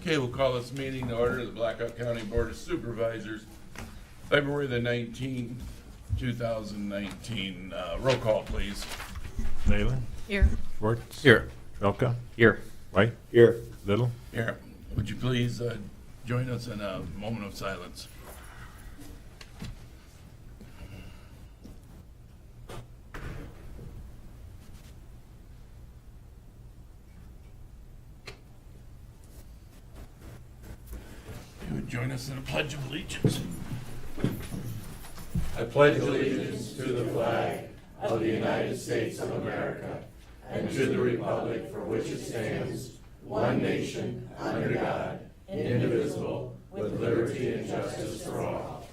Okay, we'll call this meeting to order. The Blackhawk County Board of Supervisors, February the 19th, 2019. Roll call, please. Leyland. Here. Schwartz. Here. Trelka. Here. White. Here. Little. Here, would you please join us in a moment of silence? You would join us in a pledge of allegiance. I pledge allegiance to the flag of the United States of America and to the republic for which it stands, one nation, under God, indivisible, with liberty and justice for all.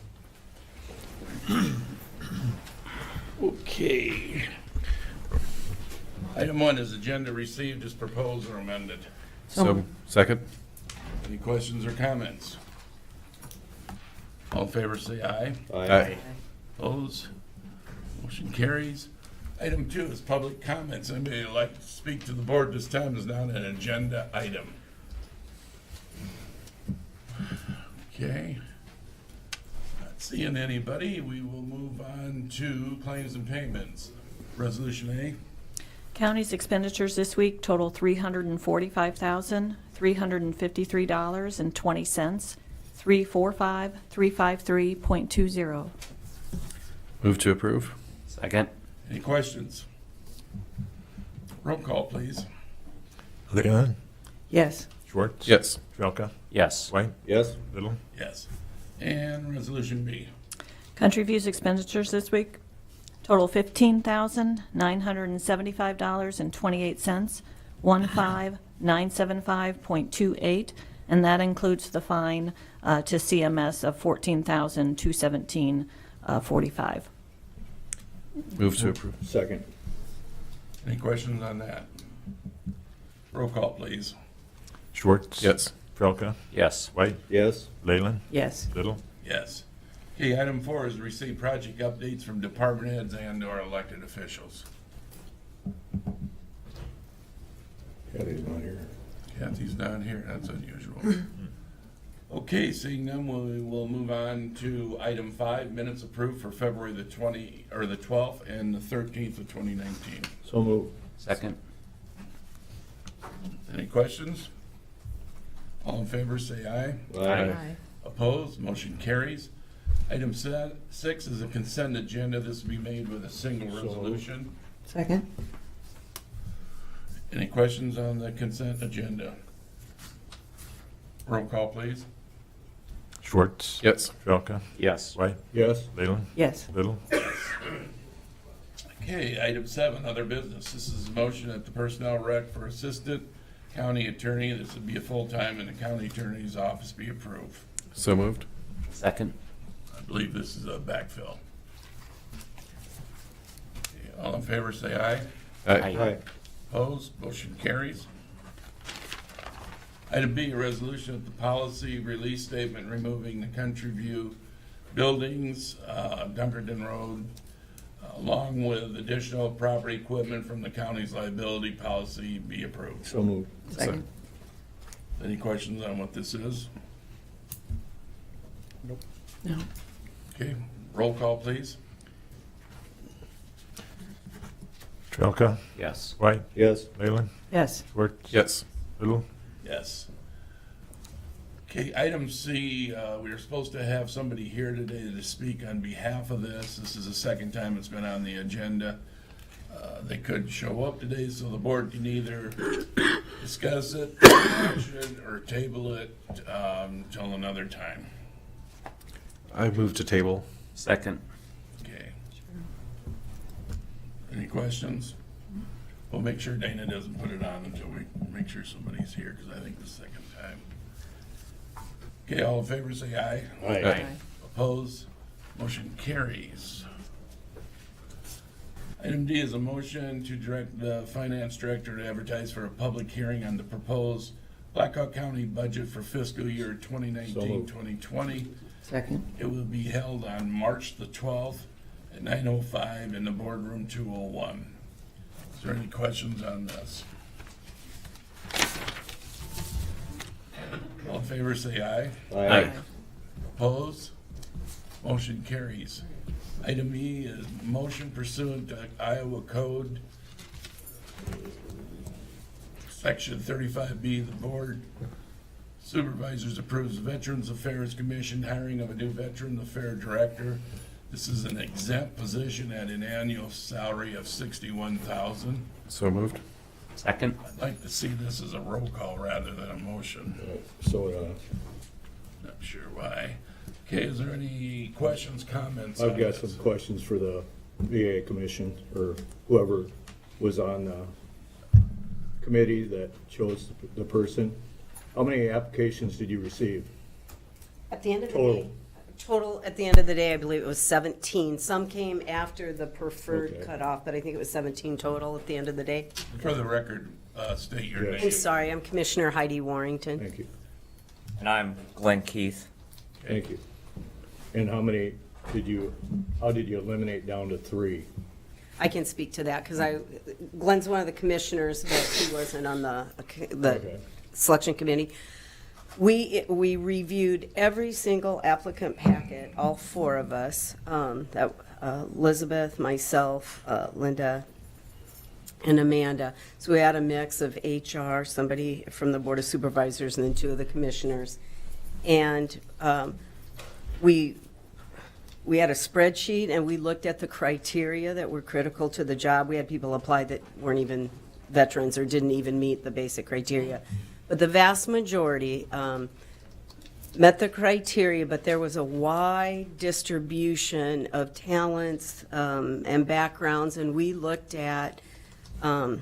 Okay. Item 1 is agenda received as proposed or amended. So, second. Any questions or comments? All in favor say aye. Aye. Opposed? Motion carries. Item 2 is public comments. Anybody would like to speak to the board this time is not an agenda item. Okay. Not seeing anybody, we will move on to claims and payments. Resolution A. County's expenditures this week total $345,353.20, 345,353.20. Move to approve. Second. Any questions? Roll call, please. Leyland. Yes. Schwartz. Yes. Trelka. Yes. White. Yes. Little. Yes. And resolution B. Country View's expenditures this week total $15,975.28, 15975.28, and that includes the fine to CMS of $14,217.45. Move to approve. Second. Any questions on that? Roll call, please. Schwartz. Yes. Trelka. Yes. White. Yes. Leyland. Yes. Little. Yes. Okay, item 4 is receive project updates from department heads and or elected officials. Kathy's not here. Kathy's not here, that's unusual. Okay, seeing none, we will move on to item 5, minutes approved for February the 12th and the 13th of 2019. So moved. Second. Any questions? All in favor say aye. Aye. Opposed, motion carries. Item 6 is a consent agenda. This will be made with a single resolution. Second. Any questions on the consent agenda? Roll call, please. Schwartz. Yes. Trelka. Yes. White. Yes. Leyland. Yes. Little. Okay, item 7, other business. This is a motion at the personnel rec for assistant county attorney. This would be a full-time in the county attorney's office be approved. So moved. Second. I believe this is a backfill. Okay, all in favor say aye. Aye. Opposed, motion carries. Item B, a resolution of the policy release statement removing the Country View buildings, Dunkerton Road, along with additional property equipment from the county's liability policy be approved. So moved. Second. Any questions on what this is? No. Okay, roll call, please. Trelka. Yes. White. Yes. Leyland. Yes. Schwartz. Yes. Little. Yes. Okay, item C, we were supposed to have somebody here today to speak on behalf of this. This is the second time it's been on the agenda. They could show up today, so the board can either discuss it, action, or table it until another time. I move to table. Second. Okay. Any questions? We'll make sure Dana doesn't put it on until we make sure somebody's here, because I think the second time. Okay, all in favor say aye. Aye. Opposed? Motion carries. Item D is a motion to direct the finance director to advertise for a public hearing on the proposed Blackhawk County budget for fiscal year 2019-2020. Second. It will be held on March the 12th at 9:05 in the boardroom 201. Is there any questions on this? favor say aye. Aye. Opposed? Motion carries. Item E is motion pursuant to Iowa Code, Section 35B, the Board Supervisors approves Veterans Affairs Commission hiring of a new Veteran Affairs Director. This is an exempt position at an annual salary of $61,000. So moved. Second. I'd like to see this as a roll call rather than a motion. So, Not sure why. Okay, is there any questions, comments? I've on got this? some questions for the VA commission, or whoever was on the committee that chose the person. How many applications did you receive? At the end of the Total. day, total, at the end of the day, I believe it was 17. Some came after the preferred Okay. cutoff, but I think it was 17 total at the end of the day. For the record, state your Yes. name. I'm sorry, I'm Commissioner Heidi Warrington. Thank you, And I'm Glenn Keith. thank you. And how did you eliminate down to 3? I can speak to that because Glenn's one of the commissioners, but he wasn't on the Okay. selection committee. We reviewed every single applicant packet, all 4 of us, Elizabeth, myself, Linda, and Amanda. So we had a mix of HR, somebody from the Board of Supervisors, and then 2 of the commissioners. And we had a spreadsheet, and we looked at the criteria that were critical to the job. We had people apply that weren't even veterans or didn't even meet the basic criteria. But the vast majority met the criteria, but there was a wide distribution of talents and backgrounds, and we looked at the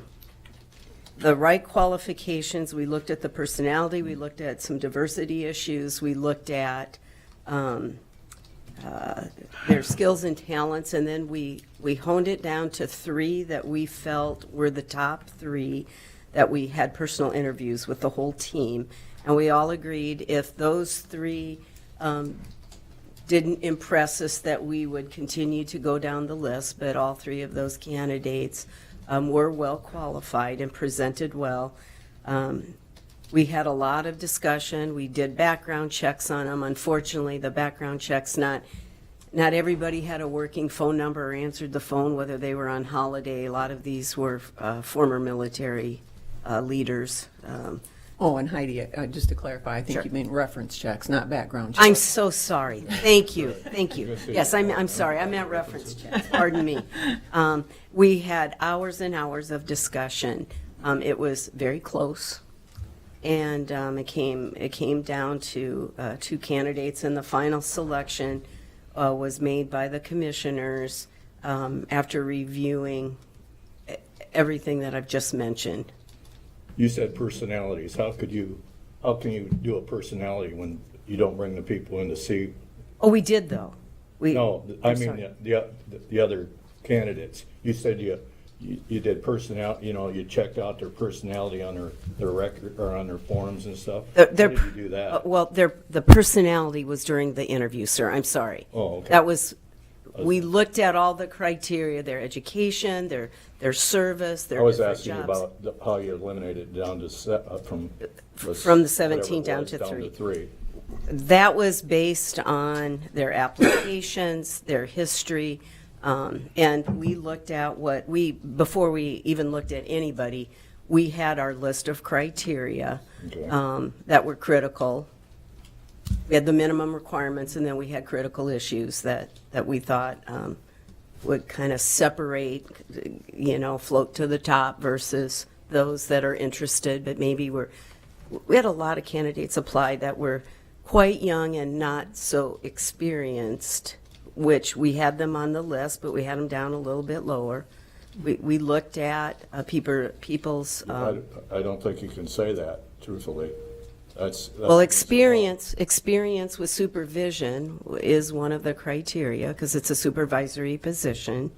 right qualifications, we looked at the personality, we looked at some diversity issues, we looked at their skills and talents, and then we honed it down to 3 that we felt were the top 3 that we had personal interviews with the whole team. And we all agreed if those 3 didn't impress us, that we would continue to go down the list, but all 3 of those candidates were well qualified and presented well. We had a lot of discussion. We did background checks on them. Unfortunately, the background checks, not everybody had a working phone number or answered the phone, whether they were on holiday. A lot of these were former military leaders. Oh, and Heidi, just to clarify, I think Sure. you mean reference checks, not background checks. I'm so sorry. Thank you. Thank you. Yes, I'm sorry. I meant reference checks. Pardon me. We had hours and hours of discussion. It was very close. And it came down to 2 candidates, and the final selection was made by the commissioners after reviewing everything that I've just mentioned. You said personalities. How can you do a personality when you don't bring the people in to see? Oh, we did, though. No, I I'm mean sorry. the other candidates. You said you did personality, you checked out their personality on their record or on their forms and stuff. How did you do that? Well, the personality was during the interview, sir. I'm sorry. Oh, okay. That was, we looked at all the criteria, their education, their service, their I was different asking jobs. about how you eliminated it down to from From the 17 whatever it down was, to 3. 3. That was based on their applications, their history, and we looked at before we even looked at anybody, we had our list of criteria Okay. that were critical. We had the minimum requirements, and then we had critical issues that we thought would kind of separate, float to the top versus those that are interested, but maybe we had a lot of candidates apply that were quite young and not so experienced, which we had them on the list, but we had them down a little bit lower. We looked at people's, I don't think you can say that truthfully. That's well, experience with supervision is one of the criteria because it's a supervisory position.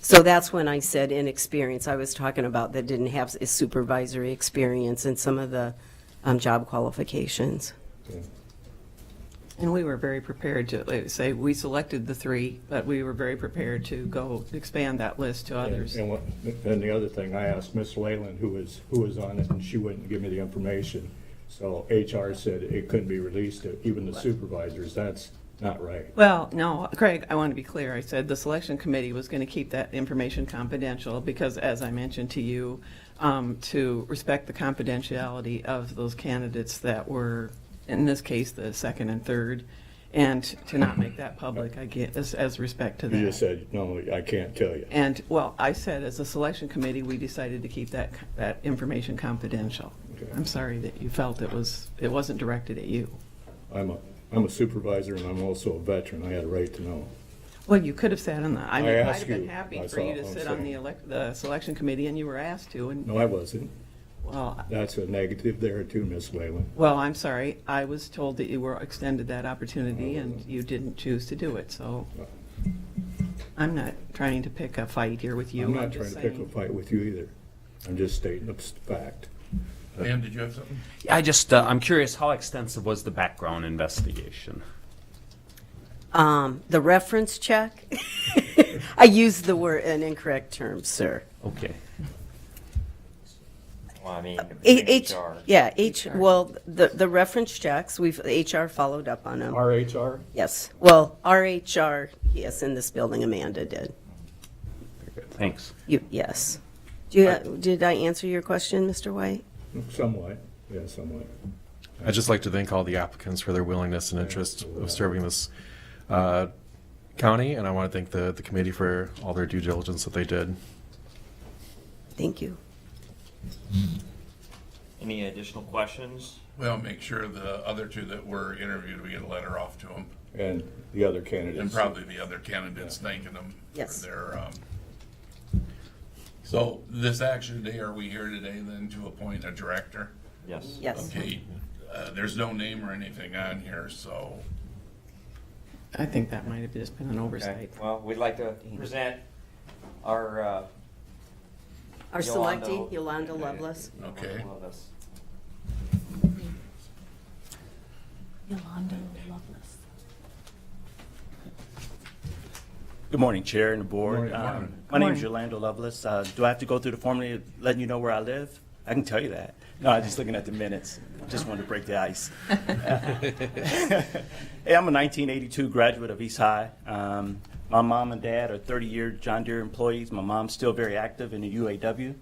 So that's when I said inexperience. I was talking about that didn't have supervisory experience in some of the job qualifications. Okay. And we were very prepared to, say, we selected the 3, but we were very prepared to go expand that list to others. And the other thing, I asked Miss Leyland, who was on it, and she wouldn't give me the information. So HR said it couldn't be released to even the supervisors. That's not right. Well, no, Craig, I want to be clear. I said the selection committee was going to keep that information confidential because, as I mentioned to you, to respect the confidentiality of those candidates that were, in this case, the second and third, and to not make that public, I get as respect to that. You just said, no, I can't tell you. And, well, I said as a selection committee, we decided to keep that information confidential. Okay. I'm sorry that you felt it wasn't directed at you. I'm a supervisor and I'm also a veteran. I had a right to know. Well, you could have sat on the, I mean, I I'd asked have been you. happy That's for you all to I'm sit on the selection committee, and you were asked to, and, No, I wasn't. well, That's a negative there too, Miss Whalen. well, I'm sorry. I was told that you were extended that opportunity, and you didn't choose to do it, so I'm not trying to pick a fight here with you. I'm not just trying to pick a saying. fight with you either. I'm just stating a fact. Pam, did you have something? I'm curious, how extensive was the background investigation? The reference check, I used the word, an incorrect term, sir. Okay. Well, I mean, H, HR. yeah, well, the reference checks, HR followed up on them. RHR? Yes, well, RHR, yes, in this building, Amanda did. Thanks. Yes. Did I answer your question, Mr. White? Somewhat, yeah, somewhat. I'd just like to thank all the applicants for their willingness and interest of serving this county, and I want to thank the committee for all their due diligence that they did. Thank you. Any additional questions? Well, make sure the other two that were interviewed, we get a letter off to them. And the other candidates. And probably the other candidates thanking them for Yes. their, so this action today, are we here today then to appoint a director? Yes. Yes. Okay, there's no name or anything on here, so, I think that might have just been an Okay. oversight. Well, we'd like to present our. Our selecting, Yolanda Lovelace. okay. Lovelace. Yolanda Lovelace. Good morning, Chair and the Board. Good morning. My name is Yolanda Lovelace. Do I have to go through the formula letting you know where I live? I can tell you that. No, I'm just looking at the minutes. Just wanted to break the ice. Hey, I'm a 1982 graduate of East High. My mom and dad are 30-year John Deere employees. My mom's still very active in the UAW.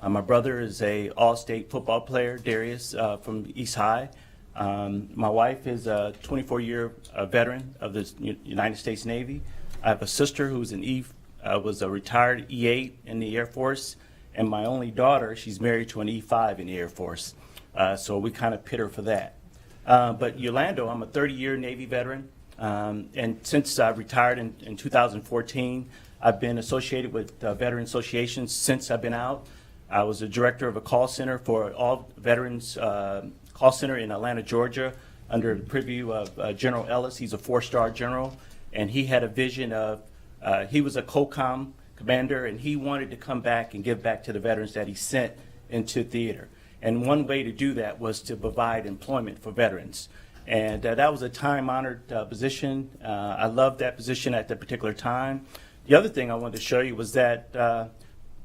My brother is a all-state football player, Darius, from East High. My wife is a 24-year veteran of the United States Navy. I have a sister who's was a retired E8 in the Air Force, and my only daughter, she's married to an E5 in the Air Force. So we kind of pit her for that. But Yolanda, I'm a 30-year Navy veteran, and since I retired in 2014, I've been associated with veteran associations since I've been out. I was the director of a call center for all veterans call center in Atlanta, Georgia, under the purview of General Ellis. He's a 4-star general, and he had a vision of, he was a COCOM commander, and he wanted to come back and give back to the veterans that he sent into theater. And one way to do that was to provide employment for veterans. And that was a time-honored position. I loved that position at that particular time. The other thing I wanted to show you was that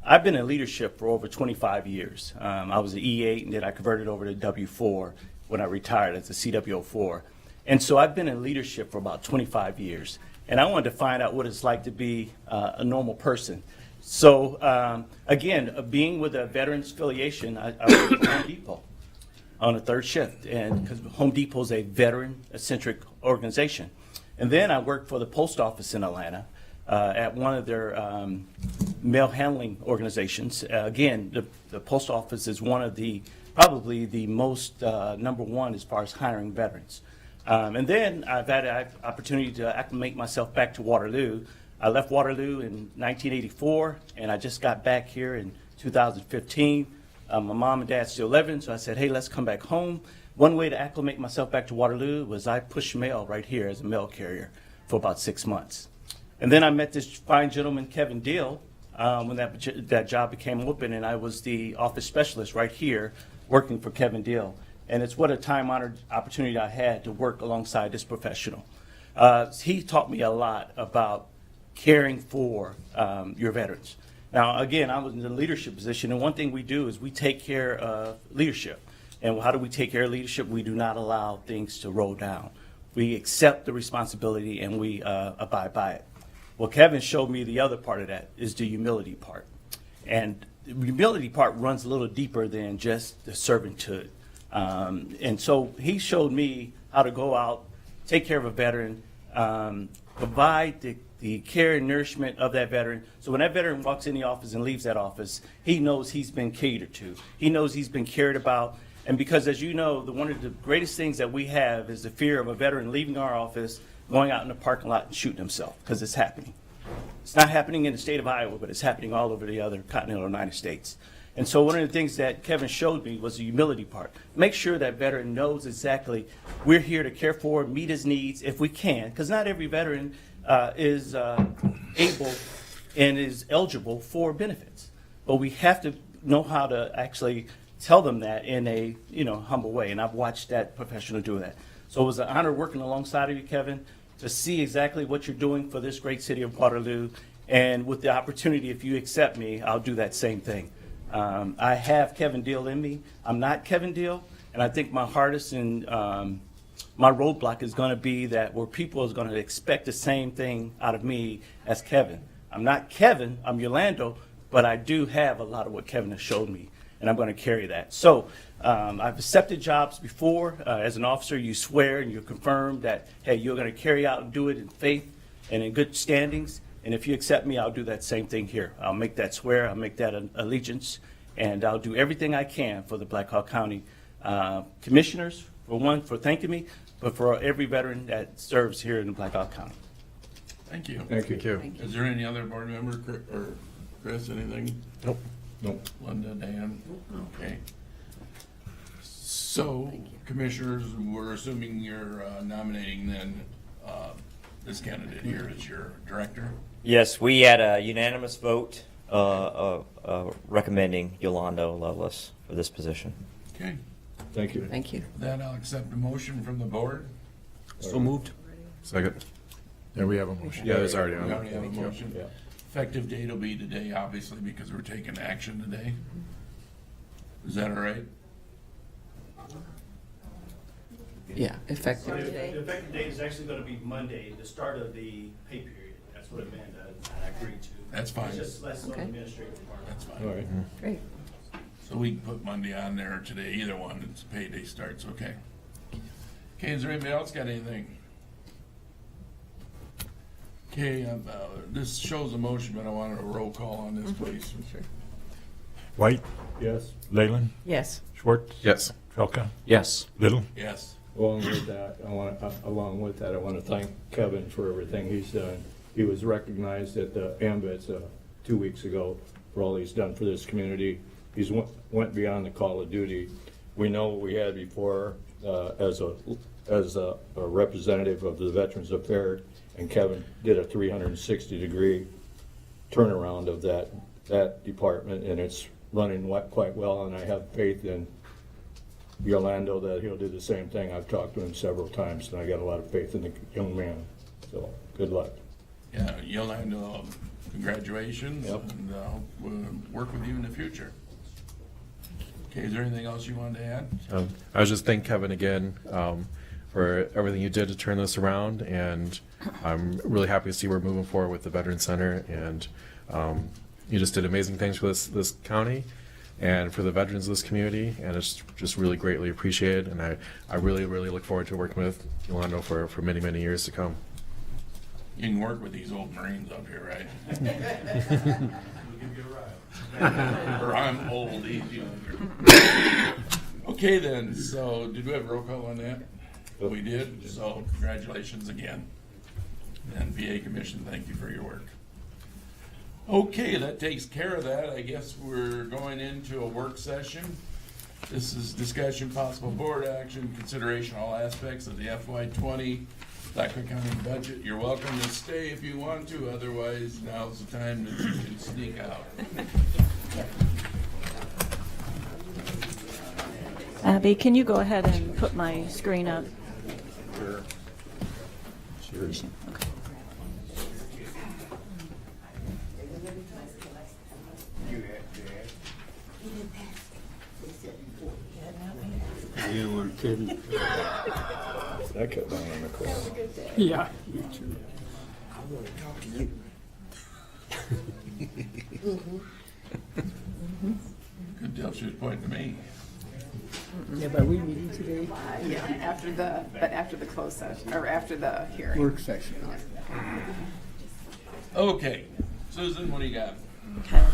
I've been in leadership for over 25 years. I was an E8, and then I converted over to W4 when I retired as a CW04. And so I've been in leadership for about 25 years. And I wanted to find out what it's like to be a normal person. So again, being with a veterans affiliation, I worked for Home Depot on a third shift, and because Home Depot is a veteran-centric organization. And then I worked for the post office in Atlanta at one of their mail handling organizations. Again, the post office is one of probably the most number one as far as hiring veterans. And then I've had an opportunity to acclimate myself back to Waterloo. I left Waterloo in 1984, and I just got back here in 2015. My mom and dad still living, so I said, hey, let's come back home. One way to acclimate myself back to Waterloo was I pushed mail right here as a mail carrier for about 6 months. And then I met this fine gentleman, Kevin Deal, when that job became open, and I was the office specialist right here working for Kevin Deal. And it's what a time-honored opportunity I had to work alongside this professional. He taught me a lot about caring for your veterans. Now, again, I was in the leadership position, and one thing we do is we take care of leadership. And how do we take care of leadership? We do not allow things to roll down. We accept the responsibility and we abide by it. Well, Kevin showed me the other part of that is the humility part. And the humility part runs a little deeper than just the servanthood. And so he showed me how to go out, take care of a veteran, provide the care and nourishment of that veteran. So when that veteran walks in the office and leaves that office, he knows he's been catered to. He knows he's been cared about. And because, as you know, one of the greatest things that we have is the fear of a veteran leaving our office, going out in the parking lot and shooting himself, because it's happening. It's not happening in the state of Iowa, but it's happening all over the other continental United States. And so one of the things that Kevin showed me was the humility part. Make sure that veteran knows exactly we're here to care for, meet his needs if we can, because not every veteran is able and is eligible for benefits. But we have to know how to actually tell them that in a humble way, and I've watched that professional do that. So it was an honor working alongside of you, Kevin, to see exactly what you're doing for this great city of Waterloo, and with the opportunity, if you accept me, I'll do that same thing. I have Kevin Deal in me. I'm not Kevin Deal, and I think my hardest and my roadblock is going to be that where people is going to expect the same thing out of me as Kevin. I'm not Kevin, I'm Yolando, but I do have a lot of what Kevin has showed me, and I'm going to carry that. So I've accepted jobs before. As an officer, you swear and you confirm that, hey, you're going to carry out and do it in faith and in good standings. And if you accept me, I'll do that same thing here. I'll make that swear, I'll make that an allegiance, and I'll do everything I can for the Black Hawk County commissioners, for one, for thanking me, but for every veteran that serves here in Black Hawk County. Thank you. Thank you. Thank you. Is there any other board member, or Chris, anything? Nope. Nope. Linda, Dan? Okay. So, commissioners, we're assuming you're nominating then this candidate here as your director? Yes, we had a unanimous vote recommending Yolando Lovelace for this position. Okay. Thank you. Thank you. With that, I'll accept a motion from the board. So moved. Second. There we have a motion. Yeah, there's already We on. already have a motion. Yeah. Effective date will be today, obviously, because we're taking action today. Is that all right? Yeah, effective. The effective date is actually going to be Monday, the start of the pay period. That's what Amanda and I agreed to. That's fine. It's just less on the Okay. administrative part. That's All fine. right. Great. So we can put Monday on there today, either one, it's payday starts, okay. Okay, is there anybody else got anything? Okay, this shows a motion, but I wanted a roll call on this, please. White, Yes. Leyland, Yes. Schwartz, Yes. Trelka, Yes. Little. Yes. Along with that, I want to thank Kevin for everything he's done. He was recognized at the AMVETS 2 weeks ago for all he's done for this community. He's went beyond the call of duty. We know what we had before as a representative of the Veterans Affairs, and Kevin did a 360-degree turnaround of that department, and it's running quite well, and I have faith in Yolando that he'll do the same thing. I've talked to him several times, and I got a lot of faith in the young man. So, good luck. Yeah, Yolanda, congratulations, Yep. and we'll work with you in the future. Okay, is there anything else you wanted to add? I was just thank Kevin again for everything you did to turn this around, and I'm really happy to see we're moving forward with the Veteran Center, and you just did amazing things for this county and for the veterans of this community, and it's just really greatly appreciated, and I really, really look forward to working with Yolando for many, many years to come. You can work with these old Marines up here, right? We'll give you a ride. Or I'm old, he's younger. Okay then, so did we have a roll call on that? We did, so congratulations again. And VA Commission, thank you for your work. Okay, that takes care of that. I guess we're going into a work session. This is discussion, possible board action, consideration all aspects of the FY20 Black Hawk County budget. You're welcome to stay if you want to, otherwise now's the time that you can sneak out. Abby, can you go ahead and put my screen up? Sure. Okay. You weren't kidding. That cut down on the cost. Yeah, you too. Good deal, she was pointing to me. Yeah, but we meeting today? Yeah, after the closed session, or after the hearing. Work session. Okay, Susan, what do you got? Okay.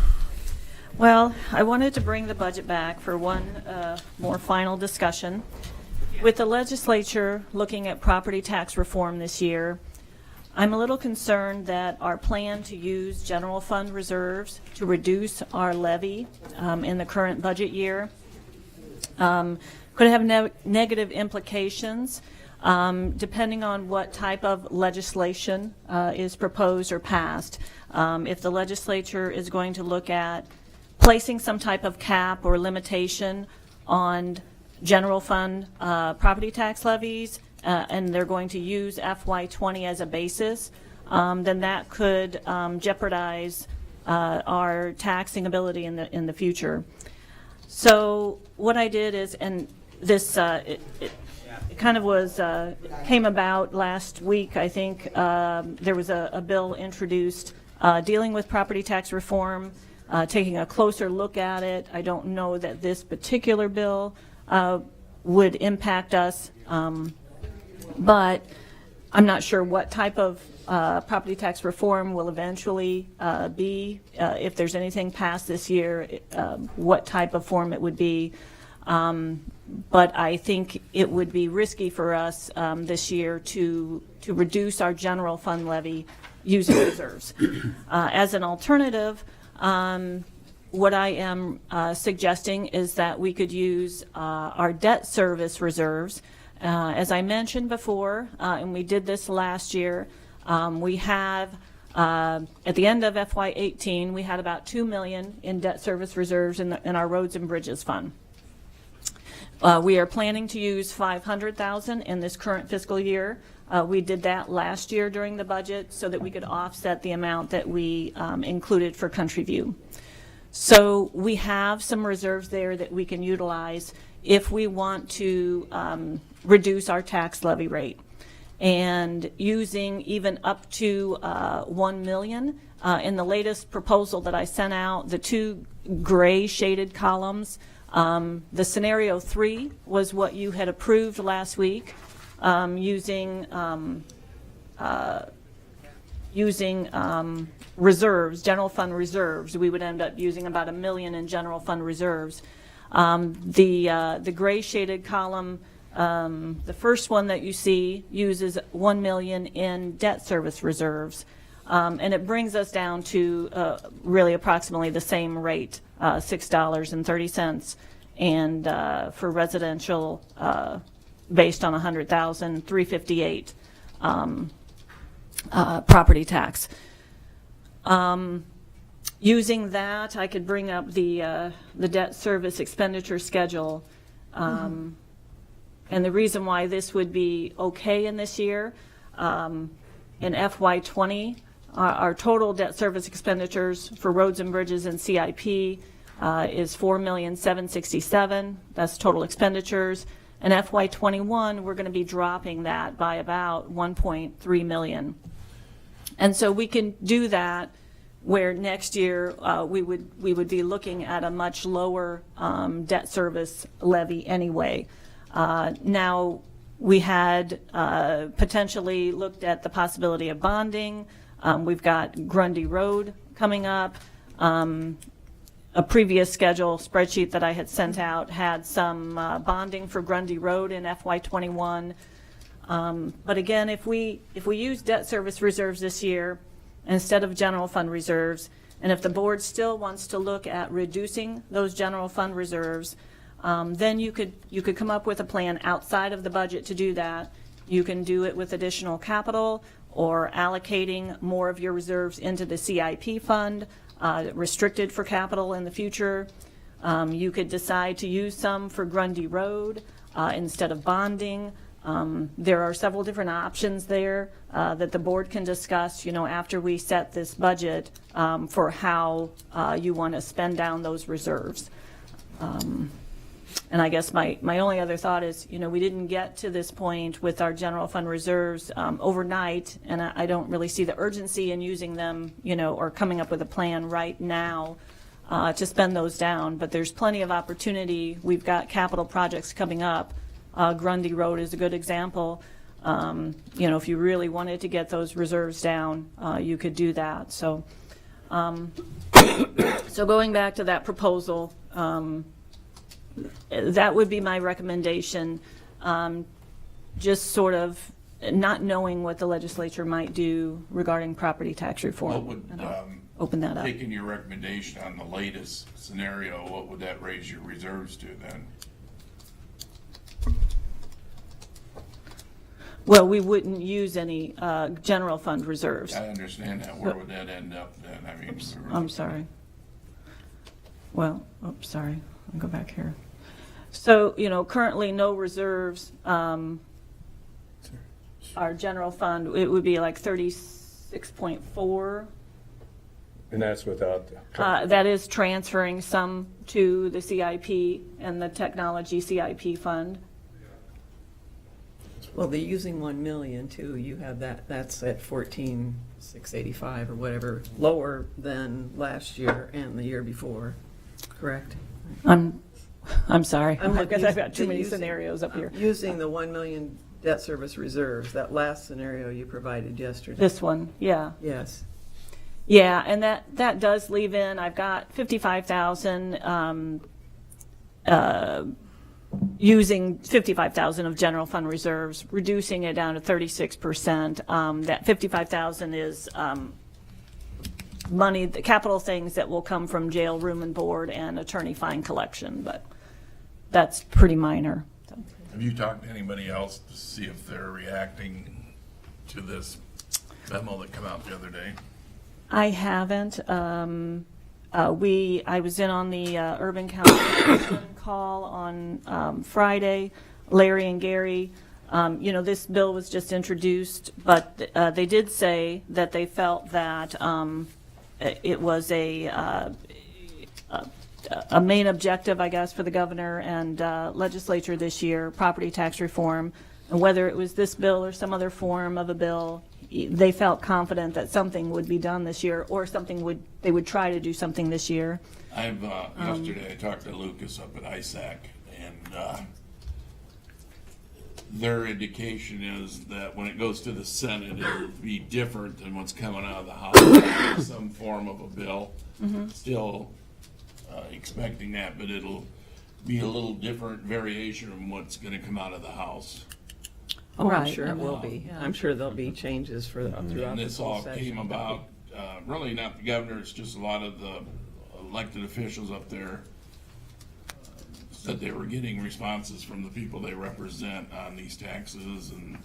Well, I wanted to bring the budget back for one more final discussion. With the legislature looking at property tax reform this year, I'm a little concerned that our plan to use general fund reserves to reduce our levy in the current budget year could have negative implications depending on what type of legislation is proposed or passed. If the legislature is going to look at placing some type of cap or limitation on general fund property tax levies, and they're going to use FY20 as a basis, then that could jeopardize our taxing ability in the future. So what I did is, and this it kind of was came about last week. I think there was a bill introduced dealing with property tax reform, taking a closer look at it. I don't know that this particular bill would impact us, but I'm not sure what type of property tax reform will eventually be, if there's anything passed this year, what type of form it would be. But I think it would be risky for us this year to reduce our general fund levy using reserves. As an alternative, what I am suggesting is that we could use our debt service reserves. As I mentioned before, and we did this last year, we have, at the end of FY18, we had about $2 million in debt service reserves in our roads and bridges fund. We are planning to use $500,000 in this current fiscal year. We did that last year during the budget so that we could offset the amount that we included for Country View. So we have some reserves there that we can utilize if we want to reduce our tax levy rate. And using even up to $1 million, in the latest proposal that I sent out, the two gray shaded columns, the scenario 3 was what you had approved last week, using reserves, general fund reserves. We would end up using about $1 million in general fund reserves. The gray shaded column, the first one that you see, uses $1 million in debt service reserves. And it brings us down to really approximately the same rate, $6.30, and for residential, based on 100,000, $358 property tax. Using that, I could bring up the debt service expenditure schedule. And the reason why this would be okay in this year, in FY20, our total debt service expenditures for roads and bridges and CIP is $4,767,000. That's total expenditures. In FY21, we're going to be dropping that by about $1.3 million. And so we can do that where next year we would be looking at a much lower debt service levy anyway. Now, we had potentially looked at the possibility of bonding. We've got Grundy Road coming up. A previous schedule spreadsheet that I had sent out had some bonding for Grundy Road in FY21. But again, if we use debt service reserves this year instead of general fund reserves, and if the board still wants to look at reducing those general fund reserves, then you could come up with a plan outside of the budget to do that. You can do it with additional capital or allocating more of your reserves into the CIP fund, restricted for capital in the future. You could decide to use some for Grundy Road instead of bonding. There are several different options there that the board can discuss, after we set this budget for how you want to spend down those reserves. And I guess my only other thought is, we didn't get to this point with our general fund reserves overnight, and I don't really see the urgency in using them, or coming up with a plan right now to spend those down. But there's plenty of opportunity. We've got capital projects coming up. Grundy Road is a good example. If you really wanted to get those reserves down, you could do that. So, so going back to that proposal, that would be my recommendation. Just sort of not knowing what the legislature might do regarding property tax reform. What would, And I'll open that up. taking your recommendation on the latest scenario, what would that raise your reserves to then? Well, we wouldn't use any general fund reserves. I understand that. Where would that end up then? I mean, I'm sorry. Well, oops, sorry. I'll go back here. So, currently no reserves. Our general fund, it would be like 36.4. And that's without, That is transferring some to the CIP and the technology CIP fund. Well, they're using 1 million too. You have that's at 14,685 or whatever, lower than last year and the year before, correct? I'm sorry. I'm I guess looking- I've got too many using- scenarios up here. Using the 1 million debt service reserves, that last scenario you provided yesterday. This one, yeah. Yes. Yeah, and that does leave in, I've got 55,000, using 55,000 of general fund reserves, reducing it down to 36%. That 55,000 is money, the capital things that will come from jail, room and board, and attorney fine collection, but that's pretty minor. So. have you talked to anybody else to see if they're reacting to this memo that came out the other day? I haven't. I was in on the Urban County call on Friday. Larry and Gary, this bill was just introduced, but they did say that they felt that it was a main objective, I guess, for the governor and legislature this year, property tax reform, and whether it was this bill or some other form of a bill, they felt confident that something would be done this year, or they would try to do something this year. Yesterday I talked to Lucas up at ISAC, and their indication is that when it goes to the Senate, it'll be different than what's coming out of the House, some form of a bill. Still expecting that, but it'll be a little different variation from what's going to come out of the House. Oh, I'm Right. sure it will be. I'm sure there'll be changes throughout And the this full all session. came about, really not the governor, it's just a lot of the elected officials up there said they were getting responses from the people they represent on these taxes and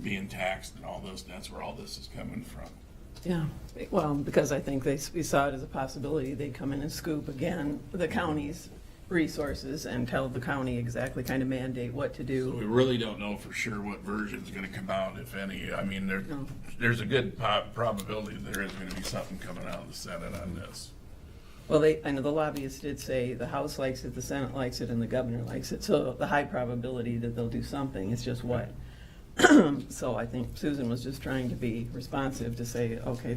being taxed and all this. That's where all this is coming from. Yeah, well, because I think we saw it as a possibility, they'd come in and scoop again the county's resources and tell the county exactly, kind of mandate what to So do. we really don't know for sure what version's gonna come out, if any. I mean, No. there's a good probability there is gonna be something coming out of the Senate on this. Well, I know the lobbyists did say the House likes it, the Senate likes it, and the governor likes it, so the high probability that they'll do something, it's just what. So I think Susan was just trying to be responsive to say, okay,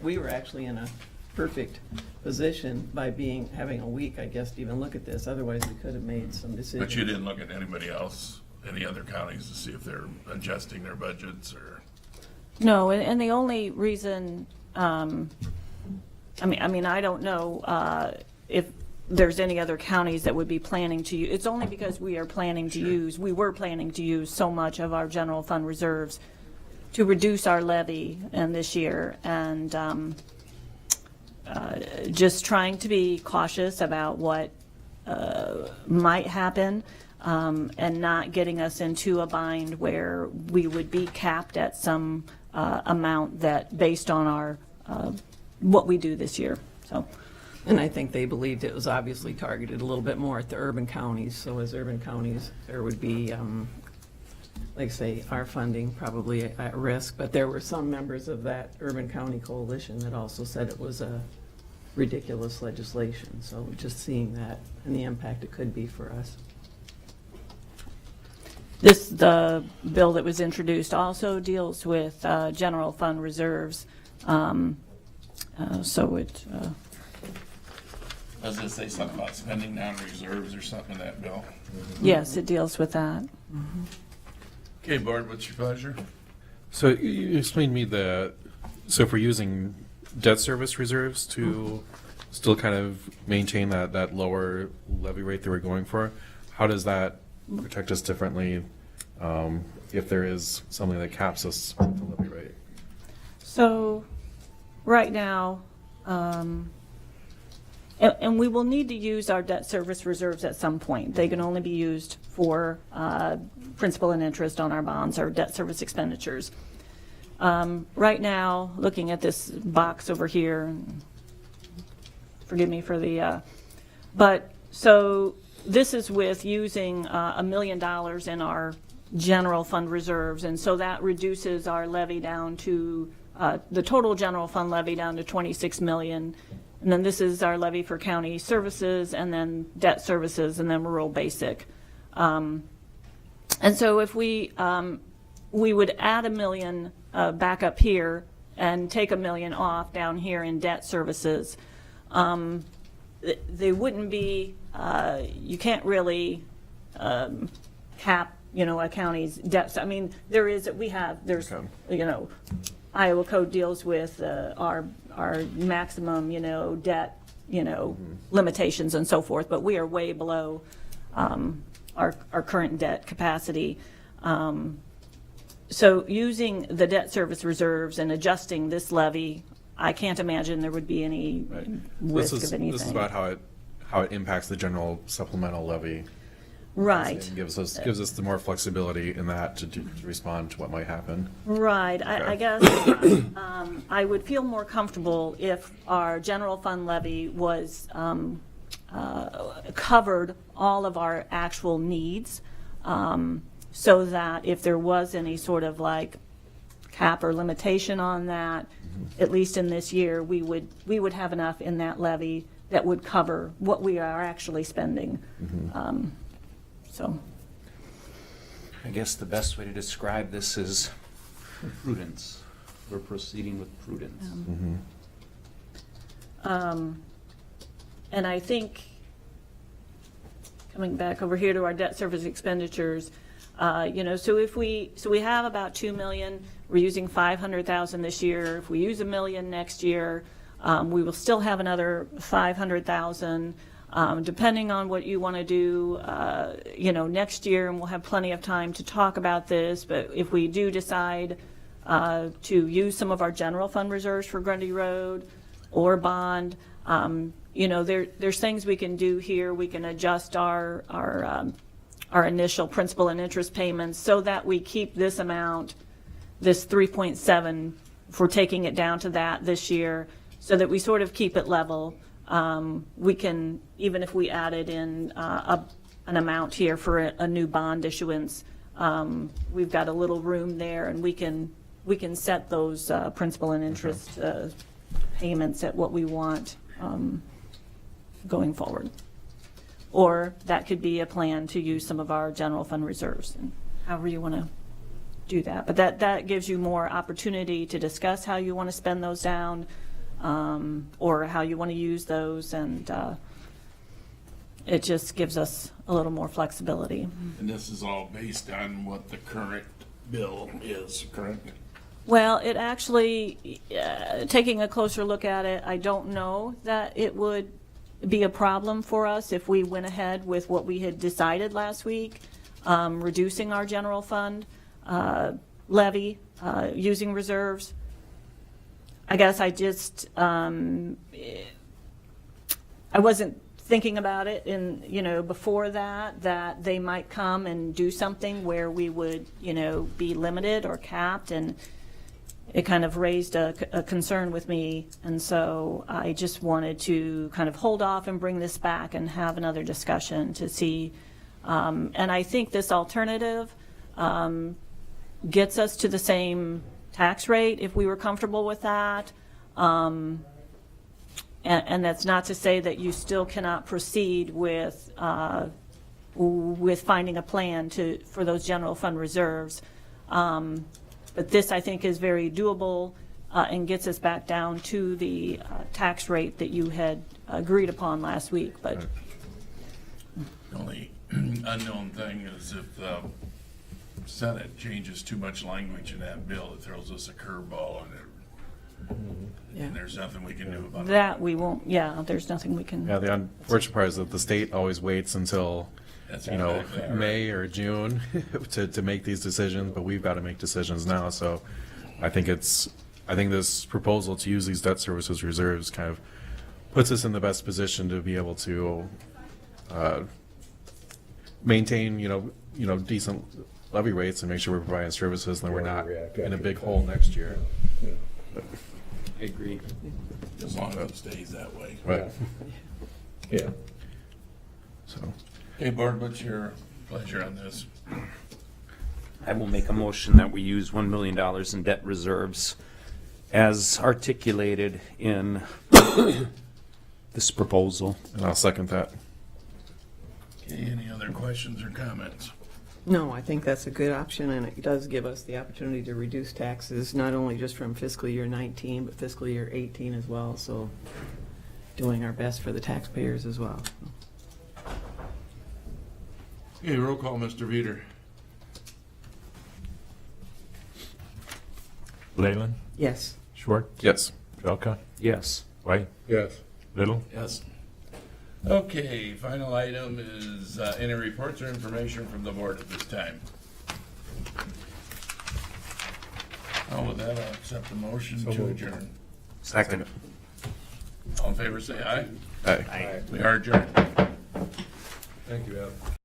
we were actually in a perfect position by having a week, I guess, to even look at this. Otherwise, we could have made some decisions. But you didn't look at anybody else, any other counties, to see if they're adjusting their budgets or? No, and the only reason, I don't know if there's any other counties that would be planning to use. It's only because we were planning to use so much of our general fund reserves to reduce our levy in this year, and just trying to be cautious about what might happen, and not getting us into a bind where we would be capped at some amount that based on our what we do this year. So. And I think they believed it was obviously targeted a little bit more at the urban counties. So as urban counties, there would be, like say, our funding probably at risk. But there were some members of that urban county coalition that also said it was ridiculous legislation. So just seeing that and the impact it could be for us. The bill that was introduced also deals with general fund reserves. So it, Does it say something about spending down reserves or something in that bill? yes, it deals with that. Okay, board, what's your pleasure? So you explained to me so if we're using debt service reserves to still kind of maintain that lower levy rate that we're going for, how does that protect us differently if there is something that caps us with the levy rate? So right now, and we will need to use our debt service reserves at some point. They can only be used for principal and interest on our bonds or debt service expenditures. Right now, looking at this box over here, forgive me for the, but so this is with using $1 million in our general fund reserves, and so that reduces our levy down to the total general fund levy down to 26 million. And then this is our levy for county services, and then debt services, and then rural basic. And so if we would add $1 million back up here and take $1 million off down here in debt services, they wouldn't be, you can't really cap, a county's debts. I mean, there's, Iowa code deals with our maximum, debt, limitations and so forth, but we are way below our current debt capacity. So using the debt service reserves and adjusting this levy, I can't imagine there would be any risk of anything. This is about how it impacts the general supplemental levy. Right. And gives us the more flexibility in that to respond to what might happen. Right. Okay. I guess I would feel more comfortable if our general fund levy was covered all of our actual needs, so that if there was any sort of like cap or limitation on that, at least in this year, we would have enough in that levy that would cover what we are actually spending. So I guess the best way to describe this is prudence. We're proceeding with prudence. and I think, coming back over here to our debt service expenditures, so we have about 2 million, we're using 500,000 this year. If we use $1 million next year, we will still have another 500,000. Depending on what you want to do, next year, and we'll have plenty of time to talk about this, but if we do decide to use some of our general fund reserves for Grundy Road or bond, there's things we can do here. We can adjust our initial principal and interest payments so that we keep this amount, this 3.7, if we're taking it down to that this year, so that we sort of keep it level. We can, even if we added in an amount here for a new bond issuance, we've got a little room there, and we can set those principal and interest payments at what we want going forward. Or that could be a plan to use some of our general fund reserves, and however you want to do that. But that gives you more opportunity to discuss how you want to spend those down, or how you want to use those, and it just gives us a little more flexibility. And this is all based on what the current bill is, correct? Well, it actually, taking a closer look at it, I don't know that it would be a problem for us if we went ahead with what we had decided last week, reducing our general fund levy, using reserves. I guess I just, I wasn't thinking about it before that they might come and do something where we would, be limited or capped, and it kind of raised a concern with me. And so I just wanted to kind of hold off and bring this back and have another discussion to see. And I think this alternative gets us to the same tax rate if we were comfortable with that. And that's not to say that you still cannot proceed with finding a plan for those general fund reserves. But this, I think, is very doable and gets us back down to the tax rate that you had agreed upon last week. But The only unknown thing is if the Senate changes too much language in that bill, it throws us a curveball and Yeah. and there's nothing we can do about it. that we won't, there's nothing we can. Yeah, the unfortunate part is that the state always waits until, That's you know, exactly right. May or June to make these decisions, but we've got to make decisions now. So I think this proposal to use these debt services reserves kind of puts us in the best position to be able to maintain, decent levy rates and make sure we're providing services and that we're not in a big hole next year. I agree. As long as it stays that way. Right. Yeah. So, Okay, board, what's your pleasure on this? I will make a motion that we use $1 million in debt reserves as articulated in this proposal. and I'll second that. Okay, any other questions or comments? No, I think that's a good option, and it does give us the opportunity to reduce taxes, not only just from fiscal year 19, but fiscal year 18 as well, so doing our best for the taxpayers as well. Okay, roll call, Mr. Veeder. Leyland, Yes. Schwartz, Yes. Jelka, Yes. White, Yes. Little. Yes. Okay, final item is any reports or information from the board at this time. With that, I'll accept the motion So to moved. adjourn. Second. All in favor, say aye. Aye. We are adjourned. Thank you, Adam.